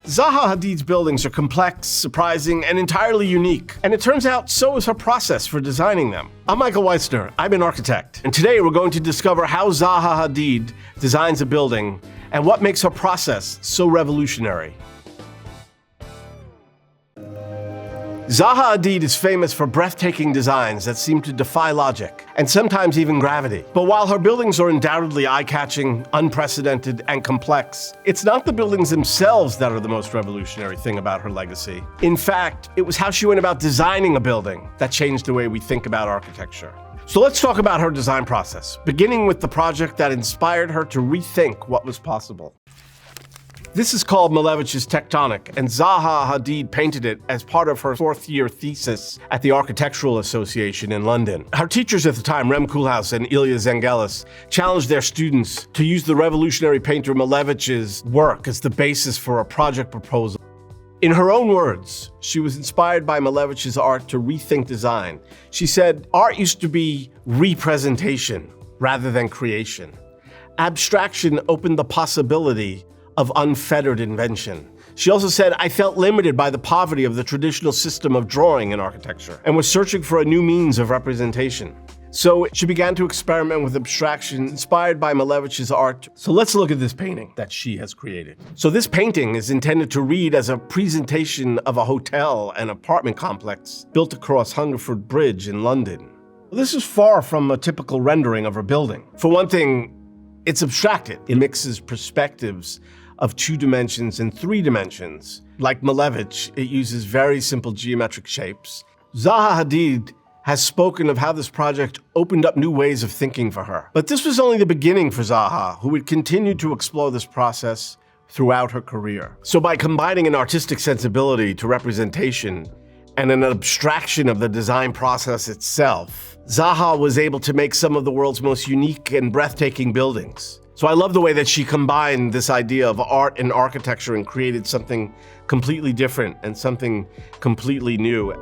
Zaha Hadid's buildings are complex, surprising, and entirely unique. And it turns out so is her process for designing them. I'm Michael Weitzner, I'm an architect. And today we're going to discover how Zaha Hadid designs a building and what makes her process so revolutionary. Zaha Hadid is famous for breathtaking designs that seem to defy logic, and sometimes even gravity. But while her buildings are undoubtedly eye-catching, unprecedented, and complex, it's not the buildings themselves that are the most revolutionary thing about her legacy. In fact, it was how she went about designing a building that changed the way we think about architecture. So let's talk about her design process, beginning with the project that inspired her to rethink what was possible. This is called Malevich's Tectonic, and Zaha Hadid painted it as part of her fourth-year thesis at the Architectural Association in London. Her teachers at the time, Rem Koolhaas and Ilya Zengelis, challenged their students to use the revolutionary painter Malevich's work as the basis for a project proposal. In her own words, she was inspired by Malevich's art to rethink design. She said, "Art used to be representation rather than creation. Abstraction opened the possibility of unfettered invention." She also said, "I felt limited by the poverty of the traditional system of drawing in architecture and was searching for a new means of representation." So she began to experiment with abstraction inspired by Malevich's art. So let's look at this painting that she has created. So this painting is intended to read as a presentation of a hotel and apartment complex built across Hungerford Bridge in London. This is far from a typical rendering of her building. For one thing, it's abstracted. It mixes perspectives of 2 dimensions and 3 dimensions. Like Malevich, it uses very simple geometric shapes. Zaha Hadid has spoken of how this project opened up new ways of thinking for her. But this was only the beginning for Zaha, who would continue to explore this process throughout her career. So by combining an artistic sensibility to representation and an abstraction of the design process itself, Zaha was able to make some of the world's most unique and breathtaking buildings. So I love the way that she combined this idea of art and architecture and created something completely different and something completely new.